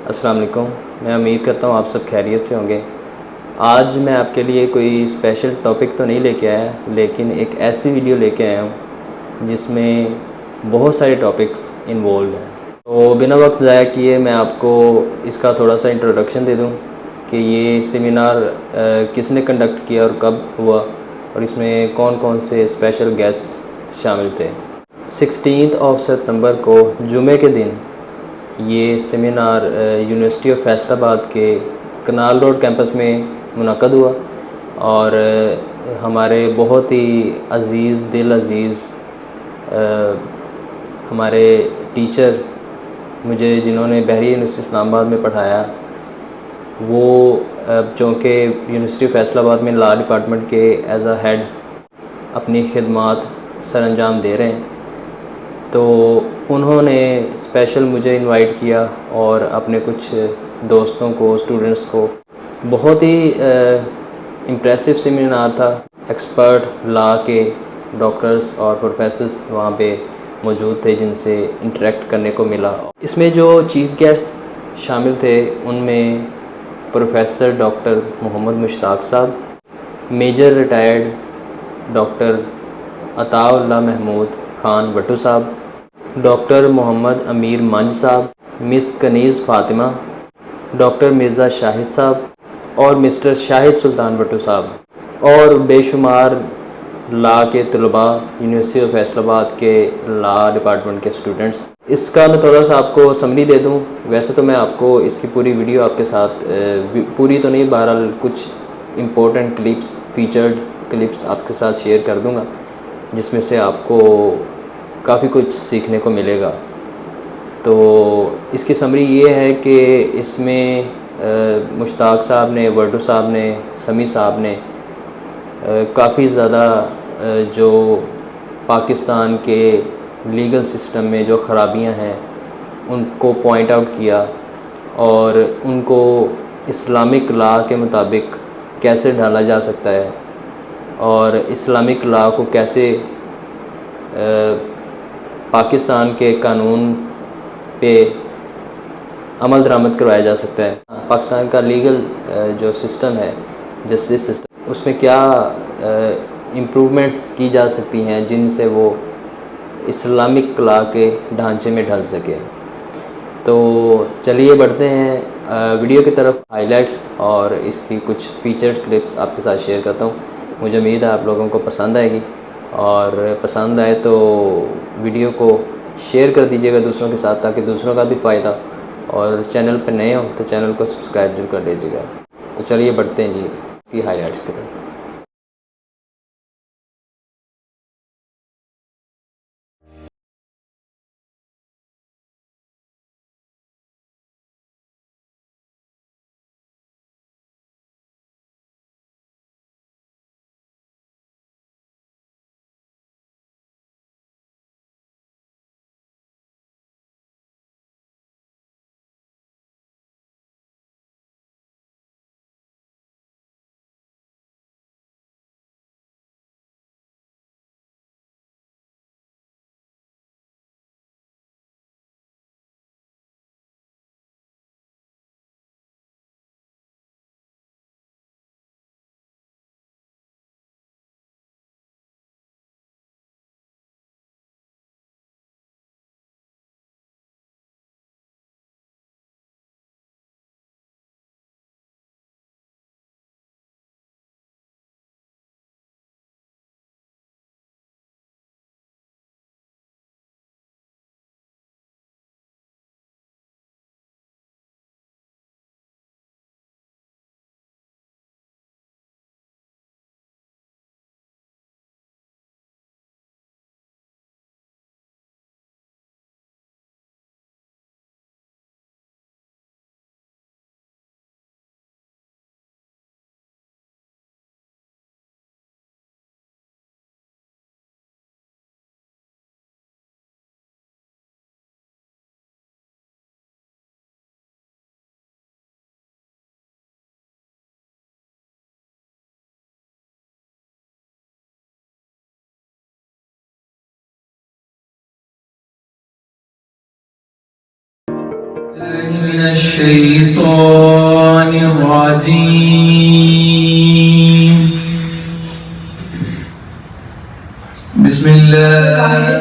السلام علیکم. میں امید کرتا ہوں آپ سب خیریت سے ہوں گے. آج میں آپ کے لیے کوئی اسپیشل ٹاپک تو نہیں لے کے آیا، لیکن ایک ایسی ویڈیو لے کے آیا ہوں جس میں بہت سارے ٹاپکس انوالوڈ ہیں. تو بنا وقت ضائع کیے میں آپ کو اس کا تھوڑا سا انٹروڈکشن دے دوں کہ یہ سیمینار کس نے کنڈکٹ کیا اور کب ہوا، اور اس میں کون کون سے اسپیشل گیسٹ شامل تھے. 16 ستمبر کو جمعے کے دن یہ سیمینار یونیورسٹی آف فیصل آباد کے کنال روڈ کیمپس میں منعقد ہوا، اور ہمارے بہت ہی عزیز دل عزیز ہمارے ٹیچر مجھے جنہوں نے بحریہ یونیورسٹی اسلام آباد میں پڑھایا، وہ چونکہ یونیورسٹی آف فیصل آباد میں لاء ڈپارٹمنٹ کے ایز اے ہیڈ اپنی خدمات سر انجام دے رہے ہیں، تو انہوں نے اسپیشل مجھے انوائٹ کیا اور اپنے کچھ دوستوں کو، اسٹوڈنٹس کو. بہت ہی امپریسو سیمینار تھا. ایکسپرٹ لاء کے ڈاکٹرز اور پروفیسرز وہاں پہ موجود تھے جن سے انٹریکٹ کرنے کو ملا. اس میں جو چیف گیسٹ شامل تھے ان میں پروفیسر ڈاکٹر محمد مشتاق صاحب، major retired doctor Ata Ullah Mahmood Khan بٹو صاحب، ڈاکٹر محمد امیر منج صاحب، مس کنیز فاطمہ، ڈاکٹر مرزا شاہد صاحب اور مسٹر شاہد سلطان بٹو صاحب، اور بے شمار لاء کے طلباء، یونیورسٹی آف فیصل آباد کے لاء ڈپارٹمنٹ کے اسٹوڈنٹس. اس کا میں تھوڑا سا آپ کو سمری دے دوں. ویسے تو میں آپ کو اس کی پوری ویڈیو آپ کے ساتھ پوری تو نہیں، بہرحال کچھ امپورٹنٹ کلپس، فیچرڈ کلپس آپ کے ساتھ شیئر کر دوں گا جس میں سے آپ کو کافی کچھ سیکھنے کو ملے گا. تو اس کی سمری یہ ہے کہ اس میں مشتاق صاحب نے، بٹو صاحب نے، سمیع صاحب نے کافی زیادہ جو پاکستان کے لیگل سسٹم میں جو خرابیاں ہیں ان کو پوائنٹ آؤٹ کیا، اور ان کو اسلامک لاء کے مطابق کیسے ڈھالا جا سکتا ہے، اور اسلامک لاء کو کیسے پاکستان کے قانون پہ عمل درآمد کروایا جا سکتا ہے. پاکستان کا لیگل جو سسٹم ہے، جسٹس سسٹم، اس میں کیا امپرومنٹس کی جا سکتی ہیں جن سے وہ اسلامک لاء کے ڈھانچے میں ڈھل سکے. تو چلیے بڑھتے ہیں ویڈیو کی طرف. ہائی لائٹس اور اس کی کچھ فیچرڈ کلپس آپ کے ساتھ شیئر کرتا ہوں. مجھے امید ہے آپ لوگوں کو پسند آئے گی، اور پسند آئے تو ویڈیو کو شیئر کر دیجیے گا دوسروں کے ساتھ تاکہ دوسروں کا بھی فائدہ، اور چینل پہ نئے ہوں تو چینل کو سبسکرائب ضرور کر لیجیے گا. تو چلیے بڑھتے ہیں جی اس کی ہائی لائٹس کی طرف. من الشيطان الرجيم بسم الله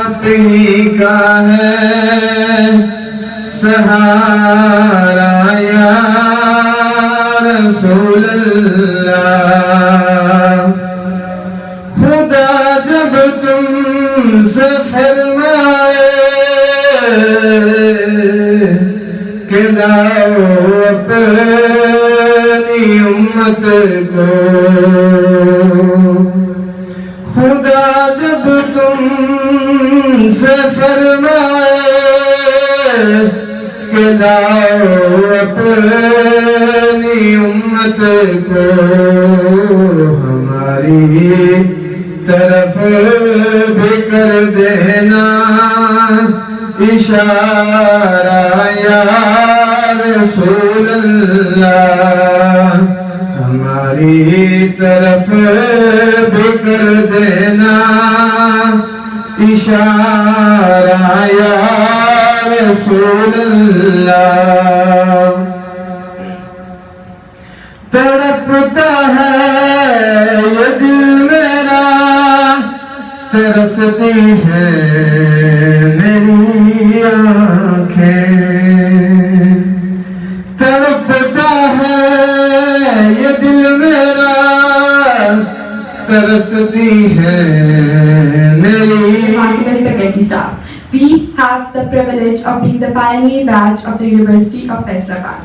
آپ ہی کا ہے سہارا یا رسول اللہ خدا جب تم سے فرمائے کہ لاؤ اپنی امت کو خدا جب تم سے فرمائے کہ لاؤ اپنی امت کو ہماری طرف بھی کر دینا اشارہ یا رسول اللہ ہماری طرف بھی کر دینا اشارہ یا رسول اللہ تڑپتا ہے یہ دل میرا ترستی ہے میری آنکھیں تڑپتا ہے یہ دل میرا ترستی ہے میری faculty staff. We have the privilege of being the pioneer batch of the University of Faisalabad.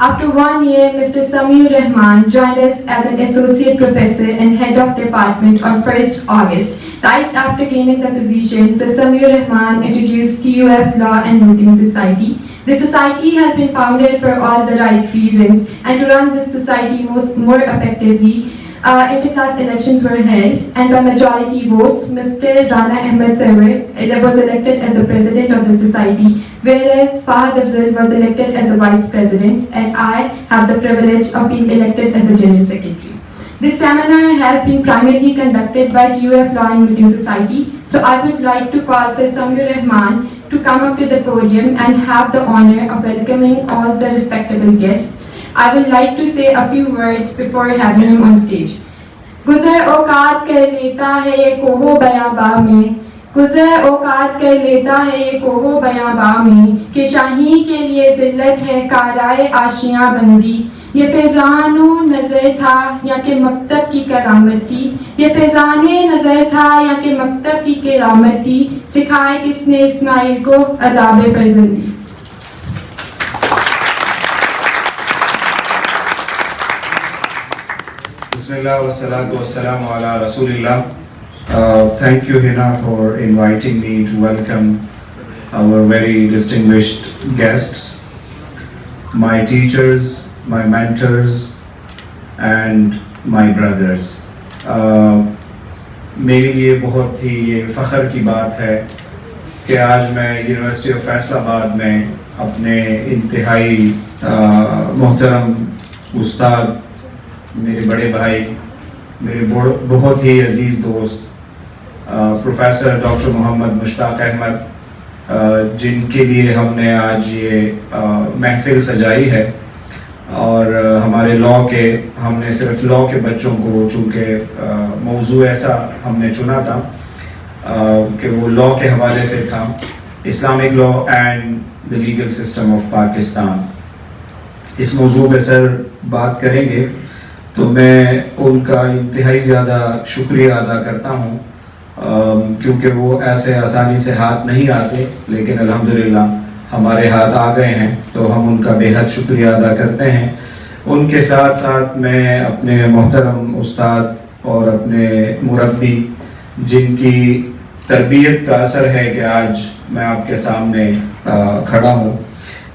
After 1 year, Mr. Samir Rahman joined us as an associate professor and head of department on 1st August. Right after gaining the position, Mr. Samir Rahman introduced QF Law and Voting Society. The society has been founded for all the right reasons, and to run this society more effectively, interclass elections were held, and by majority votes, Mr. Rana Ahmed Sarwar was elected as the president of the society, whereas Fahad Afzal was elected as the vice president, and I have the privilege of being elected as the general secretary. This seminar has been primarily conducted by QF Law and Voting Society, so I would like to call Sir Samir Rahman to come up to the podium and have the honor of welcoming all the respectable guests. I would like to say a few words before having him on stage. گزر اوقات کر لیتا ہے یہ کوہو بیاباں میں گزر اوقات کر لیتا ہے یہ کوہو بیاباں میں کہ شاہی کے لیے ذلت ہے کارائے آشیاں بندی یہ فیضان نظر تھا یا کہ مکتب کی کرامت تھی یہ فیضان نظر تھا یا کہ مکتب کی کرامت تھی سکھائے کس نے اسماعیل کو آداب فرزندی. Bismillah wa salatu wa salamu ala Rasulillah. Thank you, Hina, for inviting me to welcome our very distinguished guests, my teachers, my mentors, and my brothers. میرے لیے بہت ہی یہ فخر کی بات ہے کہ آج میں یونیورسٹی آف فیصل آباد میں اپنے انتہائی محترم استاد میرے بڑے بھائی میرے بہت ہی عزیز دوست پروفیسر ڈاکٹر محمد مشتاق احمد جن کے لیے ہم نے آج یہ محفل سجائی ہے اور ہمارے لاء کے ہم نے صرف لاء کے بچوں کو چونکہ موضوع ایسا ہم نے چنا تھا کہ وہ لاء کے حوالے سے تھا Islamic law and the legal system of Pakistan. اس موضوع پہ سر بات کریں گے تو میں ان کا انتہائی زیادہ شکریہ ادا کرتا ہوں کیونکہ وہ ایسے آسانی سے ہاتھ نہیں آتے لیکن الحمدللہ ہمارے ہاتھ آ گئے ہیں تو ہم ان کا بے حد شکریہ ادا کرتے ہیں. ان کے ساتھ ساتھ میں اپنے محترم استاد اور اپنے مربی جن کی تربیت کا اثر ہے کہ آج میں آپ کے سامنے کھڑا ہوں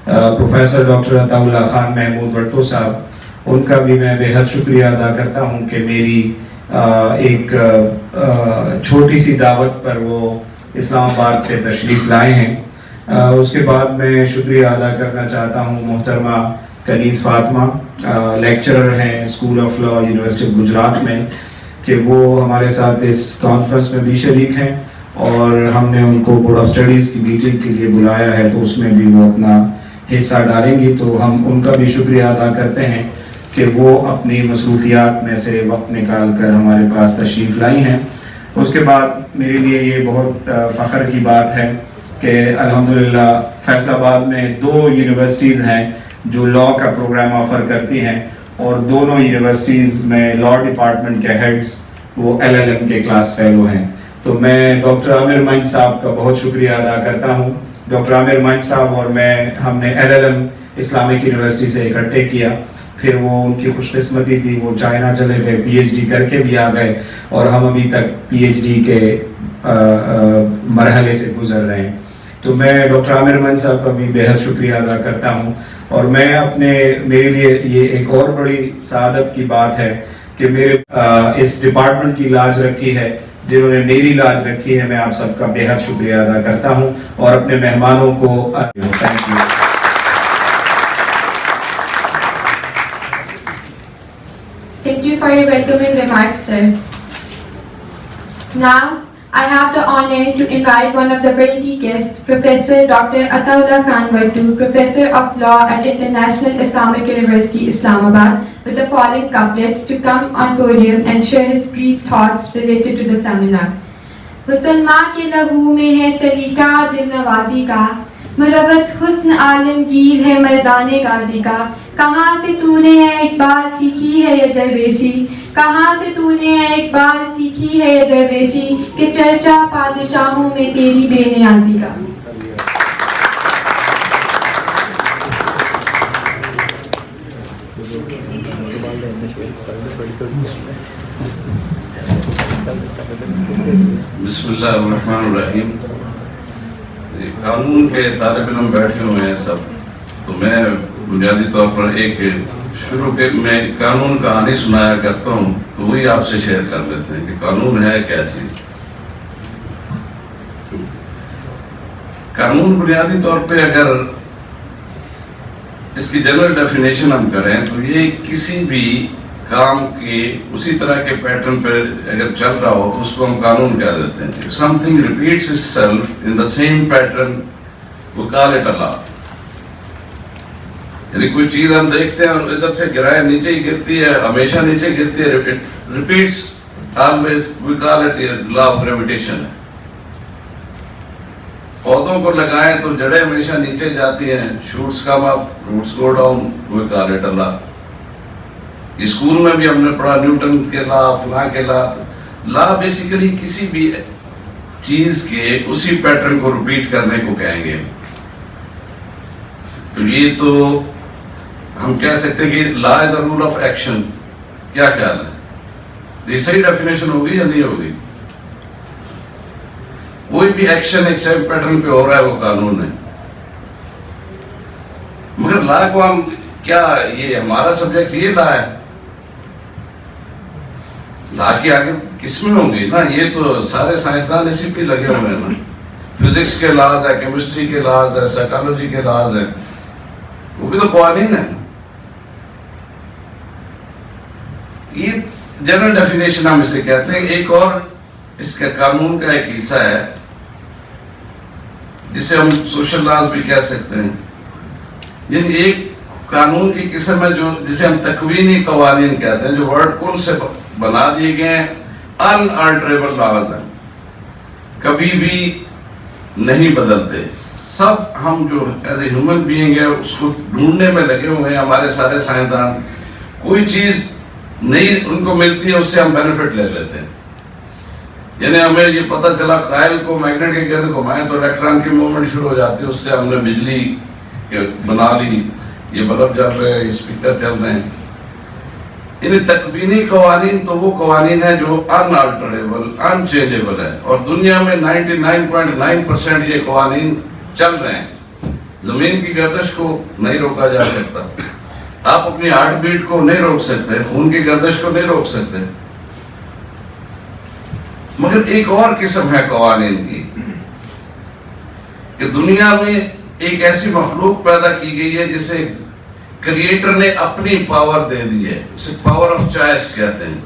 پروفیسر ڈاکٹر عطا اللہ خان محمود بٹو صاحب ان کا بھی میں بے حد شکریہ ادا کرتا ہوں کہ میری ایک چھوٹی سی دعوت پر وہ اسلام آباد سے تشریف لائے ہیں. اس کے بعد میں شکریہ ادا کرنا چاہتا ہوں محترمہ کنیز فاطمہ لیکچرر ہیں school of law university of Gujarat میں کہ وہ ہمارے ساتھ اس کانفرنس میں بھی شریک ہیں اور ہم نے ان کو بورڈ آف اسٹڈیز کی میٹنگ کے لیے بلایا ہے تو اس میں بھی وہ اپنا حصہ ڈالیں گی. تو ہم ان کا بھی شکریہ ادا کرتے ہیں کہ وہ اپنی مصروفیات میں سے وقت نکال کر ہمارے پاس تشریف لائی ہیں. اس کے بعد میرے لیے یہ بہت فخر کی بات ہے کہ الحمدللہ فیصل آباد میں 2 یونیورسٹیز ہیں جو لاء کا پروگرام آفر کرتی ہیں, اور دونوں یونیورسٹیز میں لاء ڈپارٹمنٹ کے ہیڈز وہ LLM کے کلاس فیلو ہیں. تو میں ڈاکٹر عامر مائن صاحب کا بہت شکریہ ادا کرتا ہوں. ڈاکٹر عامر مائن صاحب اور ہم نے LLM اسلامک یونیورسٹی سے اکٹھے کیا. پھر وہ ان کی خوش قسمتی تھی, وہ چائنا چلے گئے, PhD کر کے بھی آ گئے, اور ہم ابھی تک PhD کے مرحلے سے گزر رہے ہیں. تو میں ڈاکٹر عامر مائن صاحب کا بھی بے حد شکریہ ادا کرتا ہوں. اور میں میرے لیے یہ ایک اور بڑی سعادت کی بات ہے کہ میرے اس ڈپارٹمنٹ کی لاج رکھی ہے, جنہوں نے میری لاج رکھی ہے. میں آپ سب کا بے حد شکریہ ادا کرتا ہوں اور اپنے مہمانوں کو thank you. Thank you for your welcoming remarks, sir. Now, I have the honor to invite one of the worthy guests, Professor Dr. Ataullah Khan Vartu, Professor of Law at International Islamic University, Islamabad, with the following couplets to come on podium and share his brief thoughts related to the seminar. مسلمان کے لہو میں ہے سلیقہ دل نوازی کا, مروت حسن عالمگیر ہے میدان غازی کا. کہاں سے تو نے اقبال سیکھی ہے یہ درویشی, کہاں سے تو نے اقبال سیکھی ہے یہ درویشی, کہ چرچا پادشاہوں میں تیری بے نیازی کا. بسم اللہ الرحمن الرحیم. قانون کے طالب علم بیٹھے ہوئے ہیں سب, تو میں بنیادی طور پر ایک شروع کے میں قانون کہانی سنایا کرتا ہوں, تو وہی آپ سے شیئر کر لیتے ہیں کہ قانون ہے کیا چیز. قانون بنیادی طور پہ اگر اس کی جنرل ڈیفینیشن ہم کریں تو یہ کسی بھی کام کی اسی طرح کے پیٹرن پہ اگر چل رہا ہو تو اس کو ہم قانون کہہ دیتے ہیں. If something repeats itself in the same pattern, we call it a law. یعنی کوئی چیز ہم دیکھتے ہیں اور ادھر سے گرائے نیچے ہی گرتی ہے, ہمیشہ نیچے گرتی ہے, repeats always, we call it a law of gravitation. پودوں کو لگائیں تو جڑیں ہمیشہ نیچے جاتی ہیں, shoots come up, roots go down, we call it a law. School میں بھی ہم نے پڑھا نیوٹن کے لا, فلاں کے لا. لا بیسیکلی کسی بھی چیز کے اسی پیٹرن کو ریپیٹ کرنے کو کہیں گے. تو یہ تو ہم کہہ سکتے ہیں کہ لا از اے رول آف ایکشن. کیا خیال ہے, یہ صحیح ڈیفینیشن ہوگی یا نہیں ہوگی؟ کوئی بھی ایکشن ایک سیم پیٹرن پہ ہو رہا ہے وہ قانون ہے. مگر لا کو ہم کیا, یہ ہمارا سبجیکٹ یہ لا ہے, لا کی آگے قسمیں ہوں گی نا. یہ تو سارے سائنسدان اسی پہ لگے ہوئے ہیں نا. فزکس کے لاز ہے, کیمسٹری کے لاز ہے, سائیکالوجی کے لاز ہے, وہ بھی تو قوانین ہیں. یہ جنرل ڈیفینیشن ہم اسے کہتے ہیں. ایک اور اس کے قانون کا ایک حصہ ہے جسے ہم سوشل لاز بھی کہہ سکتے ہیں. یعنی ایک قانون کی قسم ہے جو جسے ہم تکوینی قوانین کہتے ہیں, جو ورڈ کن سے بنا دیے گئے ہیں, ان آلٹریبل لاز ہیں, کبھی بھی نہیں بدلتے. سب ہم جو ایز اے ہیومن بینگ ہے اس کو ڈھونڈنے میں لگے ہوئے ہیں. ہمارے سارے سائنسدان کوئی چیز نہیں ان کو ملتی ہے اس سے ہم بینیفٹ لے لیتے ہیں. یعنی ہمیں یہ پتہ چلا کائل کو میگنیٹ کے گرد گھمائیں تو الیکٹران کی موومنٹ شروع ہو جاتی ہے, اس سے ہم نے بجلی بنا لی, یہ بلب جل رہے ہیں, اسپیکر چل رہے ہیں. یعنی تکوینی قوانین تو وہ قوانین ہیں جو ان آلٹریبل, ان چینجیبل ہے, اور دنیا میں 99.9% یہ قوانین چل رہے ہیں. زمین کی گردش کو نہیں روکا جا سکتا, آپ اپنی ہارٹ بیٹ کو نہیں روک سکتے, خون کی گردش کو نہیں روک سکتے. مگر ایک اور قسم ہے قوانین کی کہ دنیا میں ایک ایسی مخلوق پیدا کی گئی ہے جسے کریٹر نے اپنی پاور دے دی ہے, اسے پاور آف چوائس کہتے ہیں.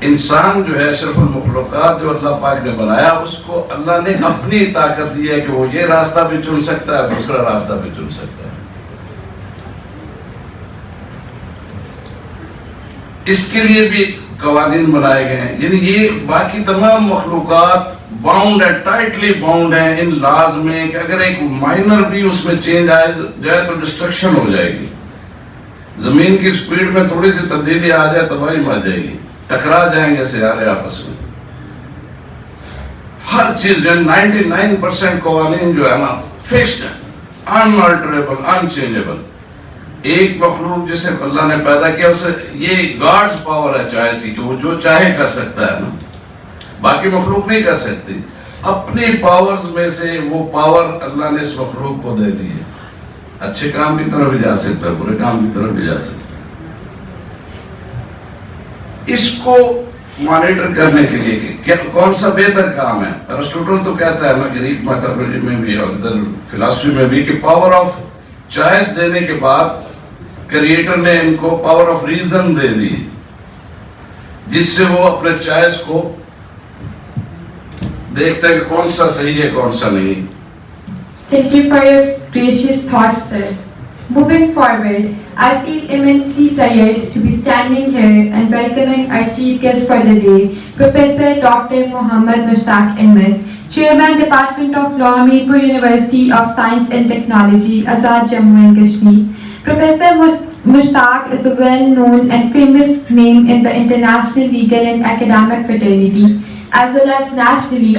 انسان جو ہے اشرف المخلوقات جو اللہ پاک نے بنایا، اس کو اللہ نے اپنی طاقت دی ہے کہ وہ یہ راستہ بھی چن سکتا ہے، دوسرا راستہ بھی چن سکتا ہے. اس کے لیے بھی قوانین بنائے گئے ہیں. یعنی یہ باقی تمام مخلوقات باؤنڈ ہے، ٹائٹلی باؤنڈ ہیں ان لاز میں کہ اگر ایک مائنر بھی اس میں چینج آئے جائے تو ڈسٹرکشن ہو جائے گی. زمین کی سپیڈ میں تھوڑی سی تبدیلی آ جائے تباہی مچ جائے گی، ٹکرا جائیں گے سیارے آپس میں. ہر چیز جو 99% قوانین جو ہے نا فکسڈ ہے، انالٹریبل، انچینجیبل. ایک مخلوق جسے اللہ نے پیدا کیا اسے یہ گاڈز پاور ہے چوائس کی کہ وہ جو چاہے کر سکتا ہے نا، باقی مخلوق نہیں کر سکتی. اپنی پاورز میں سے وہ پاور اللہ نے اس مخلوق کو دے دی ہے. اچھے کام کی طرف بھی جا سکتا ہے، برے کام کی طرف بھی جا سکتا ہے. اس کو مانیٹر کرنے کے لیے کہ کون سا بہتر کام ہے. ارسطوٹل تو کہتا ہے نا گریک میتھولوجی میں بھی اور ادھر فلاسفی میں بھی کہ پاور آف چوائس دینے کے بعد کریٹر نے ان کو پاور آف ریزن دے دی، جس سے وہ اپنے چوائس کو دیکھتا ہے کہ کون سا صحیح ہے کون سا نہیں. Thank you for your gracious thoughts, sir. Moving forward, I feel immensely tired to be standing here and welcoming our chief guest for the day, Professor Dr. Muhammad Mushtaq Ahmed, Chairman Department of Law, Mirpur University of Science and Technology, Azad Jammu and Kashmir. Professor Mushtaq is a well-known and famous name in the international legal and academic fraternity, as well as nationally.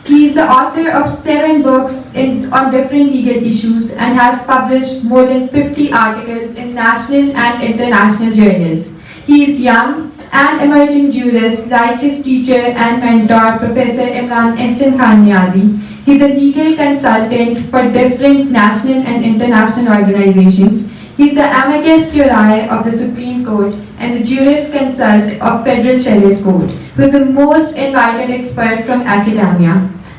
He is the author of 7 books on different legal issues and has published more than 50 articles in national and international journals. He is young and emerging jurist like his teacher and mentor, Professor Imran Ehsan Khan Niazi. He is a legal consultant for different national and international organizations. He is the amicus curiae of the Supreme Court and the juris consult of Federal Appellate Court, who is the most invited expert from academia.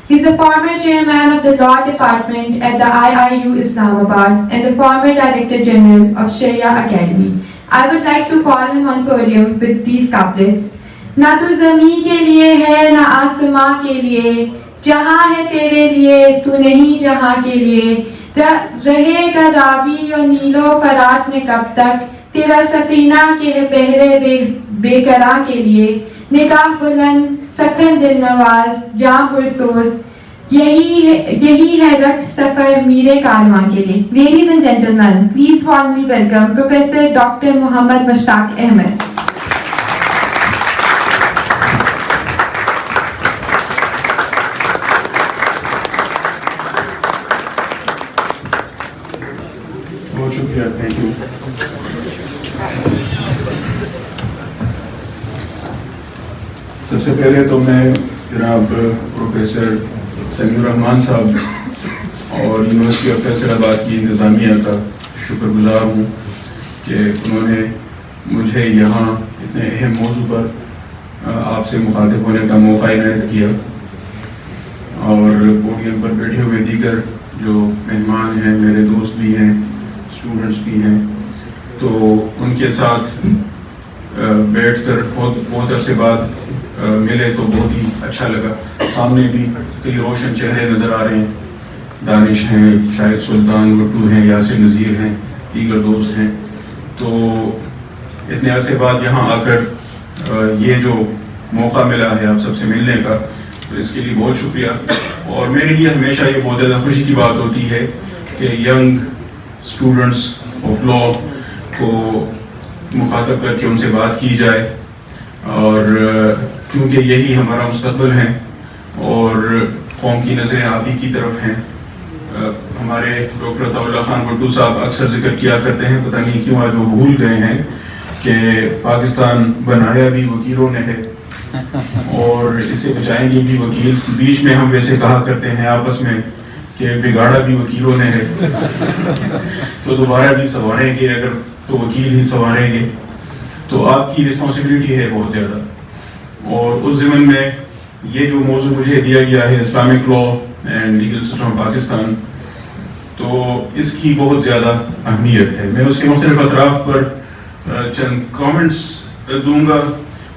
He is the former chairman of the Law Department at the IIU Islamabad and the former Director General of Sharia Academy. I would like to call him on podium with these couplets. Na tu zameen ke liye hai na aasmaan ke liye, jahan hai tere liye tu nahi jahan ke liye, رہے گا راوی و نیلو فرات میں کب تک، تیرا سفینہ کے بہرے بے قراں کے لیے، نگاہ بلند سکن دل نواز جاں پرسوز، یہی ہے رخت سفر میرے کارواں کے لیے. Ladies and gentleman, please warmly welcome professor doctor Muhammad Mushtaq Ahmad. بہت شکریہ، تھینک یو. سب سے پہلے تو میں جناب پروفیسر سمیع الرحمان صاحب اور یونیورسٹی آف فیصل آباد کی انتظامیہ کا شکر گزار ہوں کہ انہوں نے مجھے یہاں اتنے اہم موضوع پر آپ سے مخاطب ہونے کا موقع عنایت کیا، اور پوڈیم پر بیٹھے ہوئے دیگر جو مہمان ہیں، میرے دوست بھی ہیں، اسٹوڈنٹس بھی ہیں، تو ان کے ساتھ بیٹھ کر بہت عرصے بعد ملے تو بہت ہی اچھا لگا. سامنے بھی کئی روشن چہرے نظر آ رہے ہیں، دانش ہیں، شاہد سلطان گٹو ہیں، یاسر نذیر ہیں، دیگر دوست ہیں. تو اتنے عرصے بعد یہاں آ کر یہ جو موقع ملا ہے آپ سب سے ملنے کا، تو اس کے لیے بہت شکریہ. اور میرے لیے ہمیشہ یہ بہت زیادہ خوشی کی بات ہوتی ہے کہ ینگ اسٹوڈنٹس آف لا کو مخاطب کر کے ان سے بات کی جائے، اور کیونکہ یہی ہمارا مستقبل ہے اور قوم کی نظریں آپ ہی کی طرف ہیں. ہمارے ڈاکٹر عطاء اللہ خان بھٹو صاحب اکثر ذکر کیا کرتے ہیں، پتہ نہیں کیوں آج وہ بھول گئے ہیں، کہ پاکستان بنایا بھی وکیلوں نے ہے اور اسے بچائیں گے بھی وکیل. بیچ میں ہم ویسے کہا کرتے ہیں آپس میں کہ بگاڑا بھی وکیلوں نے ہے، تو دوبارہ بھی سنواریں گے اگر تو وکیل ہی سنواریں گے. تو آپ کی رسپانسبلٹی ہے بہت زیادہ. اور اس ضمن میں یہ جو موضوع مجھے دیا گیا ہے Islamic law and legal system of Pakistan, تو اس کی بہت زیادہ اہمیت ہے. میں اس کے مختلف اطراف پر چند کامنٹس دوں گا،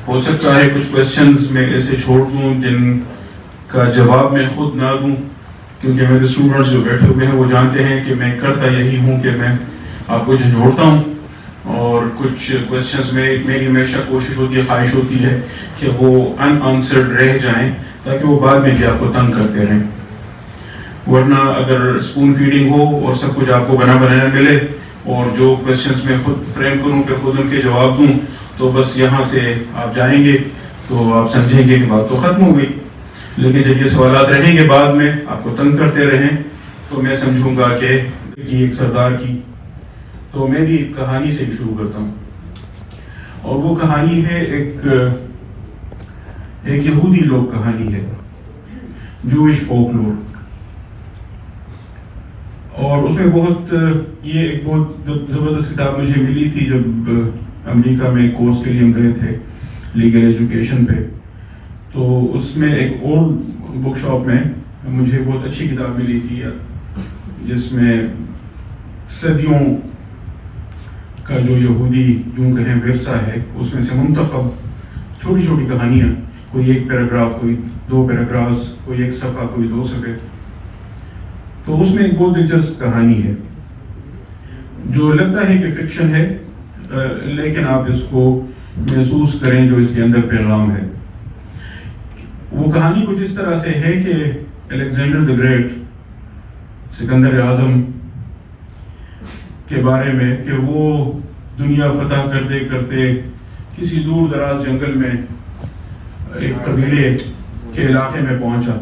ہو سکتا ہے کچھ کویشچنز میں ایسے چھوڑ دوں جن کا جواب میں خود نہ دوں، کیونکہ میرے اسٹوڈنٹس جو بیٹھے ہوئے ہیں وہ جانتے ہیں کہ میں کرتا یہی ہوں کہ میں آپ کو جھنجھوڑتا ہوں، اور کچھ کویشچنز میں میری ہمیشہ کوشش ہوتی ہے، خواہش ہوتی ہے کہ وہ ان آنسرڈ رہ جائیں تاکہ وہ بعد میں بھی آپ کو تنگ کرتے رہیں. ورنہ اگر اسپون فیڈنگ ہو اور سب کچھ آپ کو بنا بنایا ملے اور جو کویشچنز میں خود فریم کروں کہ خود ان کے جواب دوں، تو بس یہاں سے آپ جائیں گے تو آپ سمجھیں گے کہ بات تو ختم ہو گئی. لیکن جب یہ سوالات رہیں گے بعد میں آپ کو تنگ کرتے رہیں تو میں سمجھوں گا کہ ایک سردار کی. تو میں بھی ایک کہانی سے شروع کرتا ہوں، اور وہ کہانی ہے ایک یہودی لوک کہانی ہے، جوئش فولکلور. اور اس میں یہ ایک بہت زبردست کتاب مجھے ملی تھی جب امریکہ میں کورس کے لیے ہم گئے تھے لیگل ایجوکیشن پہ. تو اس میں ایک اولڈ بک شاپ میں مجھے بہت اچھی کتاب ملی تھی جس میں صدیوں کا جو یہودی یوں کہیں ورثہ ہے اس میں سے منتخب چھوٹی چھوٹی کہانیاں، کوئی ایک پیراگراف، کوئی 2 پیراگرافز، کوئی 1 صفحہ، کوئی 2 صفحے. تو اس میں ایک بہت دلچسپ کہانی ہے جو لگتا ہے کہ فکشن ہے، لیکن آپ اس کو محسوس کریں جو اس کے اندر پیغام ہے. وہ کہانی کچھ اس طرح سے ہے کہ الیگزینڈر دی گریٹ، سکندر اعظم کے بارے میں، کہ وہ دنیا فتح کرتے کرتے کسی دور دراز جنگل میں ایک قبیلے کے علاقے میں پہنچا،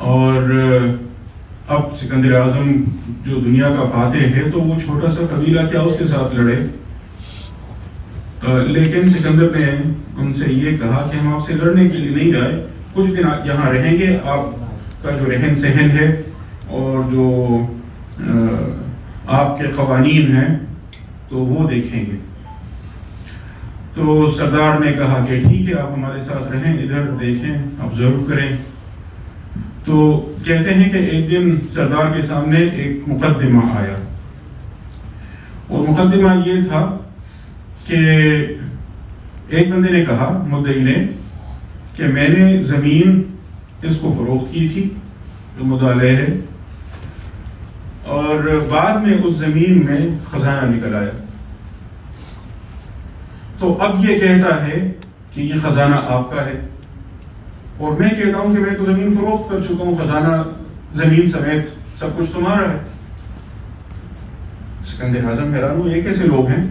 اور اب سکندر اعظم جو دنیا کا فاتح ہے تو وہ چھوٹا سا قبیلہ کیا اس کے ساتھ لڑے. لیکن سکندر نے ان سے یہ کہا کہ ہم آپ سے لڑنے کے لیے نہیں آئے، کچھ دن یہاں رہیں گے، آپ کا جو رہن سہن ہے اور جو آپ کے قوانین ہیں تو وہ دیکھیں گے. تو سردار نے کہا کہ ٹھیک ہے، آپ ہمارے ساتھ رہیں، ادھر دیکھیں، آبزرو کریں. تو کہتے ہیں کہ ایک دن سردار کے سامنے ایک مقدمہ آیا، اور مقدمہ یہ تھا کہ ایک بندے نے کہا، مدعی نے، کہ میں نے زمین اس کو فروخت کی تھی جو مدعا علیہ ہے، اور بعد میں اس زمین میں خزانہ نکل آیا. تو اب یہ کہتا ہے کہ یہ خزانہ آپ کا ہے، اور میں کہتا ہوں کہ میں تو زمین فروخت کر چکا ہوں، خزانہ زمین سمیت سب کچھ تمہارا ہے. سکندر اعظم حیران ہو، یہ کیسے لوگ ہیں؟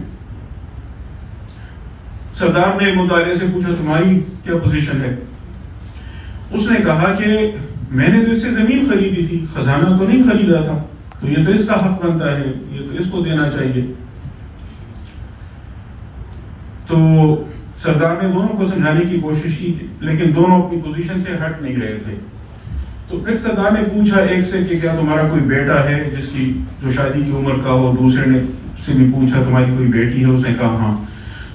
سردار نے مدعا سے پوچھا تمہاری کیا پوزیشن ہے؟ اس نے کہا کہ میں نے تو اس سے زمین خریدی تھی، خزانہ تو نہیں خریدا تھا، تو یہ تو اس کا حق بنتا ہے، یہ تو اس کو دینا چاہیے. تو سردار نے دونوں کو سمجھانے کی کوشش کی، لیکن دونوں اپنی پوزیشن سے ہٹ نہیں رہے تھے. تو پھر سردار نے پوچھا ایک سے کہ کیا تمہارا کوئی بیٹا ہے جس کی جو شادی کی عمر کا ہو؟ دوسرے نے سے بھی پوچھا تمہاری کوئی بیٹی ہے؟ اس نے کہا ہاں.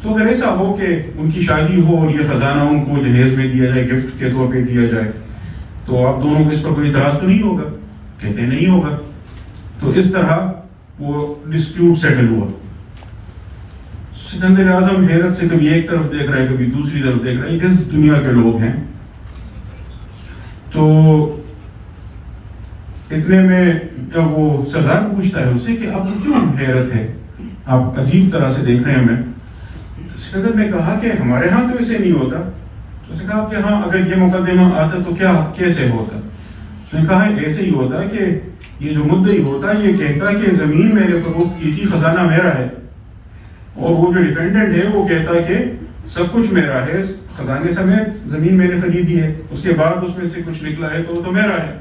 تو اگر ایسا ہو کہ ان کی شادی ہو اور یہ خزانہ ان کو جہیز میں دیا جائے، گفٹ کے طور پہ دیا جائے، تو آپ دونوں کو اس پر کوئی اعتراض تو نہیں ہوگا؟ کہتے نہیں ہوگا. تو اس طرح وہ ڈسپیوٹ سیٹل ہوا. سکندر اعظم حیرت سے کبھی ایک طرف دیکھ رہا ہے، کبھی دوسری طرف دیکھ رہا ہے، کس دنیا کے لوگ ہیں. تو اتنے میں جب وہ سردار پوچھتا ہے اس سے کہ آپ کو کیوں حیرت ہے، آپ عجیب طرح سے دیکھ رہے ہیں ہمیں. سکندر نے کہا کہ ہمارے ہاں تو ایسے نہیں ہوتا. تو اس نے کہا کہ ہاں اگر یہ مقدمہ آتا تو کیا کیسے ہوتا؟ اس نے کہا ایسے ہی ہوتا کہ یہ جو مدعی ہوتا یہ کہتا کہ زمین میں نے فروخت کی تھی، خزانہ میرا ہے، اور وہ جو ڈیفینڈنٹ ہے وہ کہتا کہ سب کچھ میرا ہے، خزانے سمیت زمین میں نے خریدی ہے، اس کے بعد اس میں سے کچھ نکلا ہے تو وہ تو میرا ہے.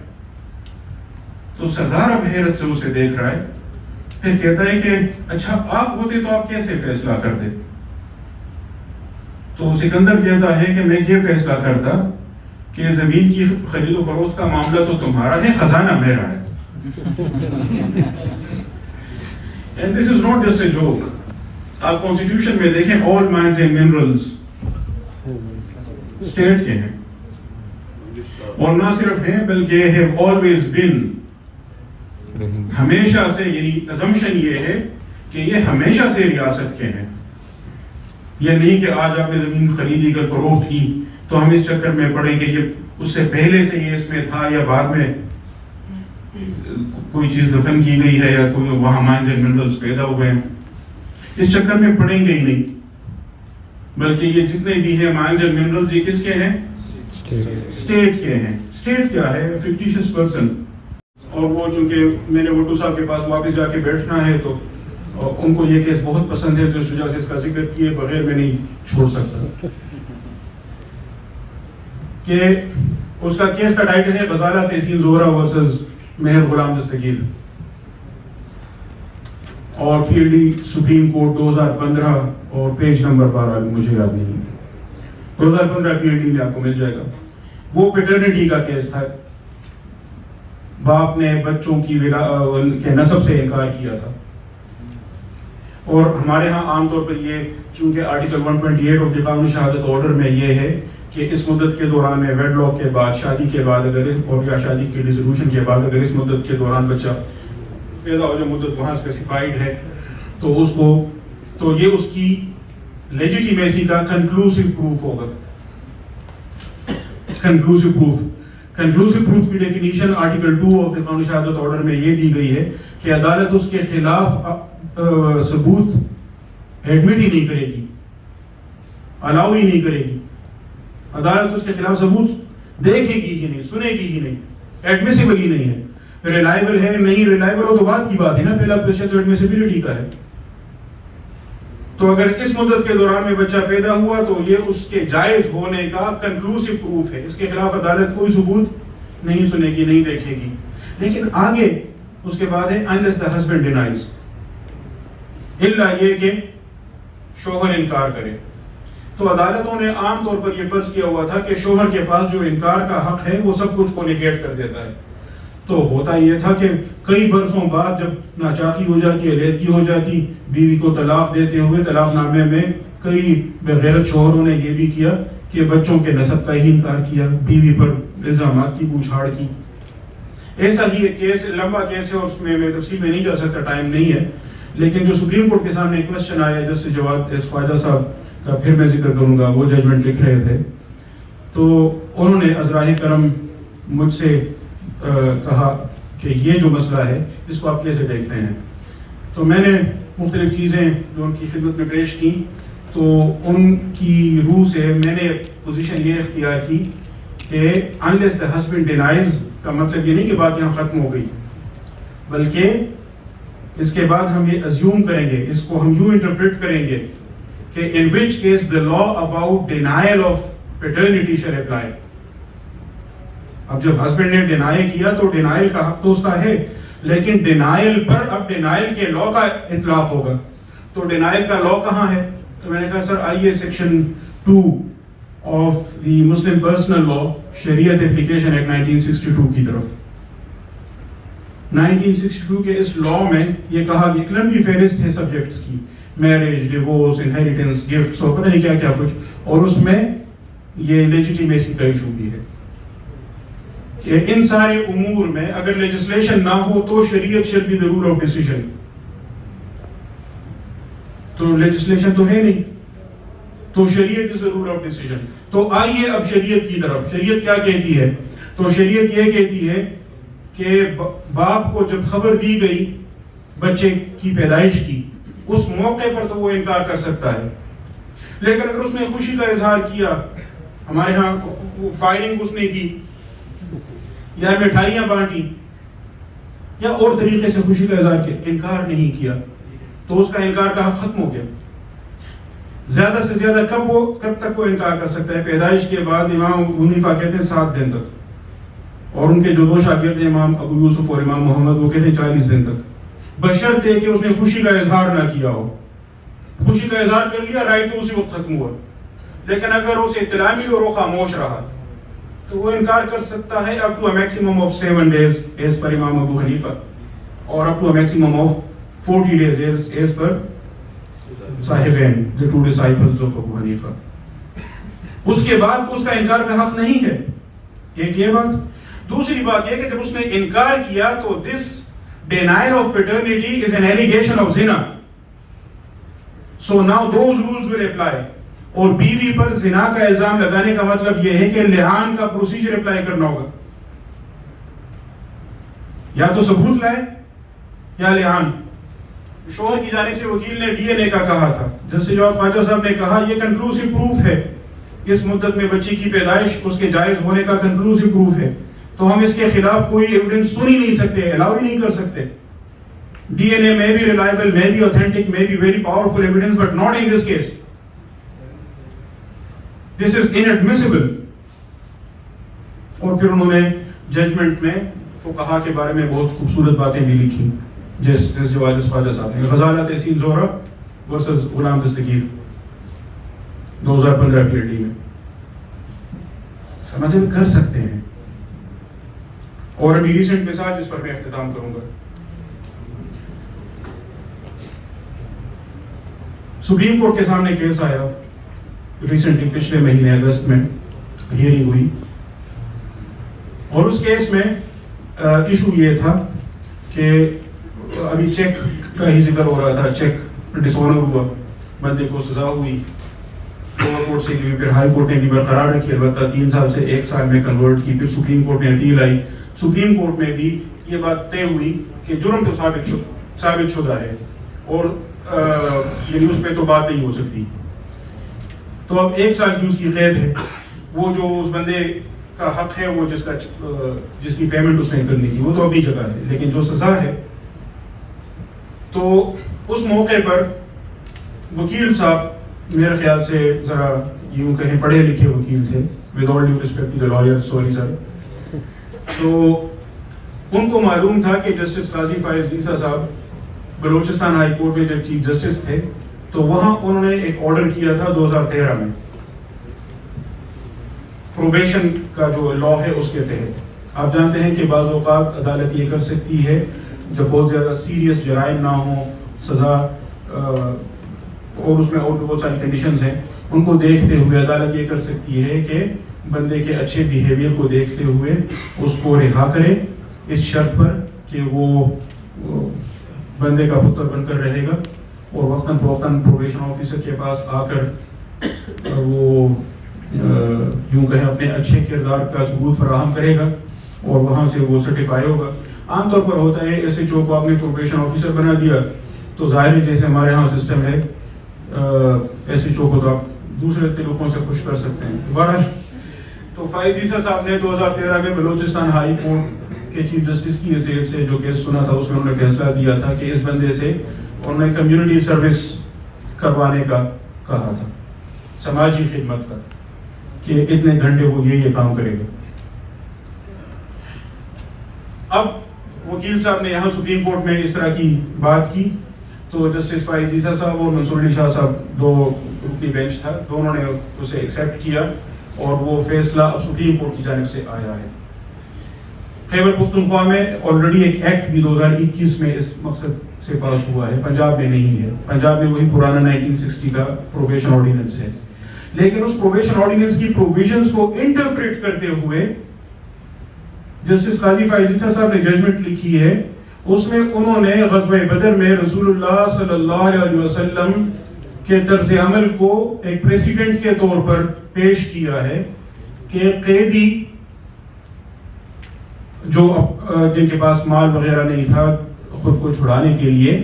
تو سردار اب حیرت سے اسے دیکھ رہا ہے، پھر کہتا ہے کہ اچھا آپ ہوتے تو آپ کیسے فیصلہ کرتے؟ تو سکندر کہتا ہے کہ میں یہ فیصلہ کرتا کہ زمین کی خرید و فروخت کا معاملہ تو تمہارا ہے، خزانہ میرا ہے. And this is not just a joke. آپ کانسٹیٹیوشن میں دیکھیں all mines and minerals state کے ہیں، اور نہ صرف ہیں بلکہ have always been، ہمیشہ سے، یعنی assumption یہ ہے کہ یہ ہمیشہ سے ریاست کے ہیں. یہ نہیں کہ آج آپ نے زمین خریدی کر فروخت کی تو ہم اس چکر میں پڑیں کہ یہ اس سے پہلے سے یہ اس میں تھا یا بعد میں کوئی چیز دفن کی گئی ہے یا کوئی وہاں مائنز اینڈ منرلز پیدا ہوئے ہیں. اس چکر میں پڑیں گے ہی نہیں, بلکہ یہ جتنے بھی ہیں مائنز اینڈ منرلز یہ کس کے ہیں؟ اسٹیٹ کے ہیں. اسٹیٹ کیا ہے؟ Fictitious person. اور وہ چونکہ میں نے وٹو صاحب کے پاس واپس جا کے بیٹھنا ہے تو ان کو یہ کیس بہت پسند ہے, تو اس وجہ سے اس کا ذکر کیے بغیر میں نہیں چھوڑ سکتا. کہ اس کا کیس کا ٹائٹل ہے غزالہ تحسین زہرا ورسز مہر غلام دستگیر, اور P L D supreme court 2015 اور پیج نمبر 12 مجھے یاد نہیں ہے, 2015 پی ایل ڈی میں آپ کو مل جائے گا. وہ پیٹرنٹی کا کیس تھا. باپ نے بچوں کی کے نسب سے انکار کیا تھا, اور ہمارے ہاں عام طور پر یہ چونکہ آرٹیکل 128 آف دی قانون شہادت آرڈر میں یہ ہے کہ اس مدت کے دوران میں ویڈ لاک کے بعد, شادی کے بعد اگر اور یا شادی کے ڈیزولوشن کے بعد اگر اس مدت کے دوران بچہ پیدا ہو, جو مدت وہاں اسپیسیفائڈ ہے, تو اس کو تو یہ اس کی لیجیٹیمیسی کا کنکلوسیو پروف ہوگا. کنکلوسیو پروف کی ڈیفینیشن آرٹیکل 2 آف دی قانون شہادت آرڈر میں یہ دی گئی ہے کہ عدالت اس کے خلاف ثبوت ایڈمٹ ہی نہیں کرے گی, الاؤ ہی نہیں کرے گی. عدالت اس کے خلاف ثبوت دیکھے گی ہی نہیں, سنے گی ہی نہیں, ایڈمیسیبل ہی نہیں ہے. ریلائبل ہے نہیں ریلائبل ہو تو بات کی بات ہے نا, پہلا کویشچن تو ایڈمیسیبلٹی کا ہے. تو اگر اس مدت کے دوران میں بچہ پیدا ہوا تو یہ اس کے جائز ہونے کا کنکلوسیو پروف ہے. اس کے خلاف عدالت کوئی ثبوت نہیں سنے گی, نہیں دیکھے گی. لیکن آگے اس کے بعد ہے unless the husband denies, الا یہ کہ شوہر انکار کرے. تو عدالتوں نے عام طور پر یہ فرض کیا ہوا تھا کہ شوہر کے پاس جو انکار کا حق ہے وہ سب کچھ کو نیگیٹ کر دیتا ہے. تو ہوتا یہ تھا کہ کئی برسوں بعد جب ناچاکی ہو جاتی, علیحدگی ہو جاتی, بیوی کو طلاق دیتے ہوئے طلاق نامے میں کئی بغیرت شوہروں نے یہ بھی کیا کہ بچوں کے نسب کا ہی انکار کیا, بیوی پر الزامات کی بوچھاڑ کی. ایسا ہی ایک کیس, لمبا کیس ہے اور اس میں تفصیل میں نہیں جا سکتا, ٹائم نہیں ہے. لیکن جو سپریم کورٹ کے سامنے کوشچن آیا جس سے جواد ایس خواجہ صاحب کا پھر میں ذکر کروں گا, وہ ججمنٹ لکھ رہے تھے, تو انہوں نے عذرائے کرم مجھ سے کہا کہ یہ جو مسئلہ ہے اس کو آپ کیسے دیکھتے ہیں. تو میں نے مختلف چیزیں جو ان کی خدمت میں پیش کی, تو ان کی روح سے میں نے پوزیشن یہ اختیار کی کہ unless the husband denies کا مطلب یہ نہیں کہ بات یہاں ختم ہو گئی, بلکہ اس کے بعد ہم یہ ازیوم کریں گے, اس کو ہم یوں انٹرپریٹ کریں گے کہ in which case the law about denial of paternity shall apply. اب جب ہسبینڈ نے ڈینائی کیا تو ڈینائل کا حق تو اس کا ہے, لیکن ڈینائل پر اب ڈینائل کے لا کا اطلاق ہوگا. تو ڈینائل کا لا کہاں ہے؟ تو میں نے کہا سر آئیے section 2 of the Muslim personal law, Shariat application act 1962 کی طرف. 1962 کے اس لا میں یہ کہا کہ ایک لمبی فہرست ہے سبجیکٹس کی, میرج, ڈیورس, انہیریٹنس, گفٹس اور پتہ نہیں کیا کیا کچھ, اور اس میں یہ لیجیٹیمیسی کا ایشو بھی ہے کہ ان سارے امور میں اگر لیجسلیشن نہ ہو تو شریعت shall be the rule of decision. تو لیجسلیشن تو ہے نہیں, تو شریعت is the rule of decision. تو آئیے اب شریعت کی طرف. شریعت کیا کہتی ہے؟ تو شریعت یہ کہتی ہے کہ باپ کو جب خبر دی گئی بچے کی پیدائش کی, اس موقع پر تو وہ انکار کر سکتا ہے, لیکن اگر اس نے خوشی کا اظہار کیا, ہمارے ہاں فائرنگ اس نے کی یا مٹھائیاں بانٹی یا اور طریقے سے خوشی کا اظہار کیا, انکار نہیں کیا, تو اس کا انکار کا حق ختم ہو گیا. زیادہ سے زیادہ کب تک وہ انکار کر سکتا ہے؟ پیدائش کے بعد امام ابو حنیفہ کہتے ہیں 7 دن تک, اور ان کے جو 2 شاگرد ہیں امام ابو یوسف اور امام محمد وہ کہتے ہیں 40 دن تک, بشرطے کہ اس نے خوشی کا اظہار نہ کیا ہو. خوشی کا اظہار کر لیا, رائٹ تو اسی وقت ختم ہوا. لیکن اگر اسے اطلاع ملی اور وہ خاموش رہا تو وہ انکار کر سکتا ہے up to a maximum of 7 days as per Imam Abu Hanifa, اور up to a maximum of 40 days as per Sahibain, the 2 disciples of Abu Hanifa. اس کے بعد اس کا انکار کا حق نہیں ہے. ایک یہ بات. دوسری بات یہ کہ جب اس نے انکار کیا تو this denial of paternity is an allegation of zina. So now those rules will apply. اور بیوی پر زنا کا الزام لگانے کا مطلب یہ ہے کہ لعان کا پروسیجر اپلائی کرنا ہوگا. یا تو ثبوت لائے یا لعان. شوہر کی جانب سے وکیل نے ڈی این اے کا کہا تھا. جسٹس جواد خواجہ صاحب نے کہا یہ کنکلوسیو پروف ہے, اس مدت میں بچی کی پیدائش اس کے جائز ہونے کا کنکلوسیو پروف ہے, تو ہم اس کے خلاف کوئی ایویڈنس سن ہی نہیں سکتے, الاؤ ہی نہیں کر سکتے. D N A may be reliable, may be authentic, may be very powerful evidence, but not in this case. This is inadmissible. اور پھر انہوں نے ججمنٹ میں فقہا کے بارے میں بہت خوبصورت باتیں بھی لکھی, جسٹس جواد خواجہ صاحب نے. غزالہ تحسین زہرہ ورسز غلام دستگیر 2015 PhD میں. سمجھ کر سکتے ہیں. اور ابھی ریسنٹ مثال جس پر میں اختتام کروں گا, سپریم کورٹ کے سامنے کیس آیا ریسنٹلی, پچھلے مہینے اگست میں ہیئرنگ ہوئی, اور اس کیس میں ایشو یہ تھا کہ ابھی چیک کا ہی ذکر ہو رہا تھا. چیک ڈس آنر ہوا, بندے کو سزا ہوئی, لوور کورٹ سے کی, پھر ہائی کورٹ نے بھی برقرار رکھی, البتہ 3 سال سے 1 سال میں کنورٹ کی. پھر سپریم کورٹ میں اپیل آئی, سپریم کورٹ میں بھی یہ بات طے ہوئی کہ جرم تو ثابت شدہ ہے, اور یعنی اس پہ تو بات نہیں ہو سکتی. تو اب 1 سال کی اس کی قید ہے. وہ جو اس بندے کا حق ہے, وہ جس کی پیمنٹ اس نے کرنی تھی, وہ تو ابھی جگہ ہے, لیکن جو سزا ہے, تو اس موقع پر وکیل صاحب میرے خیال سے ذرا یوں کہیں پڑھے لکھے وکیل تھے, with all due respect to the lawyer, sorry sir. تو ان کو معلوم تھا کہ جسٹس قاضی فائز عیسیٰ صاحب بلوچستان ہائی کورٹ میں جب چیف جسٹس تھے, تو وہاں انہوں نے ایک آرڈر کیا تھا 2013 میں, پروبیشن کا جو لا ہے اس کے تحت. آپ جانتے ہیں کہ بعض اوقات عدالت یہ کر سکتی ہے جب بہت زیادہ سیریس جرائم نہ ہوں, سزا اور اس میں اور بھی بہت ساری کنڈیشنز ہیں, ان کو دیکھتے ہوئے عدالت یہ کر سکتی ہے کہ بندے کے اچھے بیہیویئر کو دیکھتے ہوئے اس کو رہا کرے, اس شرط پر کہ وہ بندے کا پتر بن کر رہے گا, اور وقتاً فوقتاً پروبیشن آفیسر کے پاس آ کر وہ یوں کہیں اپنے اچھے کردار کا ثبوت فراہم کرے گا, اور وہاں سے وہ سرٹیفائی ہوگا. عام طور پر ہوتا ہے ایس ایچ او کو آپ نے پروبیشن آفیسر بنا دیا تو ظاہر ہے جیسے ہمارے ہاں سسٹم ہے, ایس ایچ او کو تو آپ دوسرے طریقوں سے خوش کر سکتے ہیں. بہرحال تو فائز عیسیٰ صاحب نے 2013 میں بلوچستان ہائی کورٹ کے چیف جسٹس کی حیثیت سے جو کیس سنا تھا, اس میں انہوں نے فیصلہ دیا تھا کہ اس بندے سے انہوں نے کمیونٹی سروس کروانے کا کہا تھا, سماجی خدمت کا, کہ اتنے گھنٹے وہ یہ کام کرے گا. اب وکیل صاحب نے یہاں سپریم کورٹ میں اس طرح کی بات کی, تو جسٹس فائز عیسیٰ صاحب اور منصور علی شاہ صاحب, 2 رکنی بینچ تھا, دونوں نے اسے ایکسیپٹ کیا, اور وہ فیصلہ اب سپریم کورٹ کی جانب سے آیا ہے. خیبر پختونخوا میں آلریڈی ایک ایکٹ بھی 2021 میں اس مقصد سے پاس ہوا ہے, پنجاب میں نہیں ہے. پنجاب میں وہی پرانا 1960 کا پروبیشن آرڈیننس ہے, لیکن اس پروبیشن آرڈیننس کی پروویژنز کو انٹرپریٹ کرتے ہوئے جسٹس قاضی فائز عیسیٰ صاحب نے ججمنٹ لکھی ہے, اس میں انہوں نے غزوہ بدر میں رسول اللہ صلی اللہ علیہ وسلم کے طرز عمل کو ایک پریسیڈنٹ کے طور پر پیش کیا ہے کہ قیدی جو جن کے پاس مال وغیرہ نہیں تھا خود کو چھڑانے کے لیے,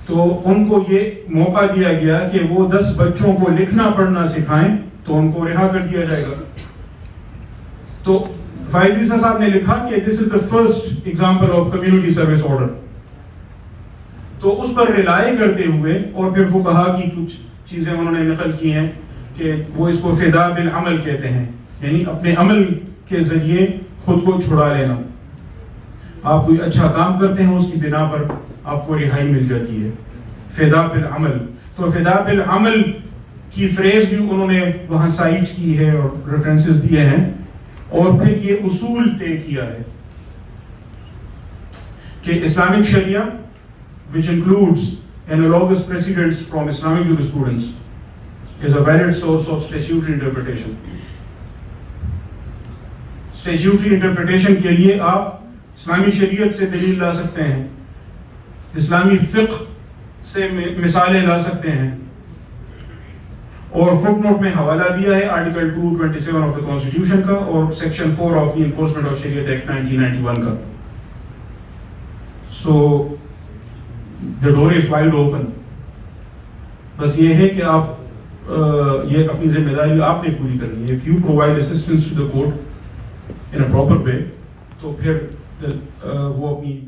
تو ان کو یہ موقع دیا گیا کہ وہ 10 بچوں کو لکھنا پڑھنا سکھائیں تو ان کو رہا کر دیا جائے گا. تو فائز عیسیٰ صاحب نے لکھا کہ this is the first example of community service order. تو اس پر ریلائی کرتے ہوئے, اور پھر وہ کہا کہ کچھ چیزیں انہوں نے نقل کی ہیں کہ وہ اس کو فدا بالعمل کہتے ہیں, یعنی اپنے عمل کے ذریعے خود کو چھڑا لینا. آپ کوئی اچھا کام کرتے ہیں, اس کی بنا پر آپ کو رہائی مل جاتی ہے, فدا بالعمل. تو فدا بالعمل کی فریز بھی انہوں نے وہاں سائٹ کی ہے اور ریفرنسز دیے ہیں, اور پھر یہ اصول طے کیا ہے کہ Islamic Shariah which includes analogous precedents from Islamic jurisprudence is a valid source of statutory interpretation. Statutory interpretation کے لیے آپ اسلامی شریعت سے دلیل لا سکتے ہیں, اسلامی فقہ سے مثالیں لا سکتے ہیں. اور فٹ نوٹ میں حوالہ دیا ہے آرٹیکل 227 آف دا کانسٹیٹیوشن کا اور section 4 of the enforcement of شریعت ایکٹ 1991 کا. سو دا ڈور از وائڈ اوپن. بس یہ ہے کہ آپ یہ اپنی ذمہ داری آپ نے پوری کرنی ہے. If you provide assistance to the court in a proper way تو پھر وہ اپنی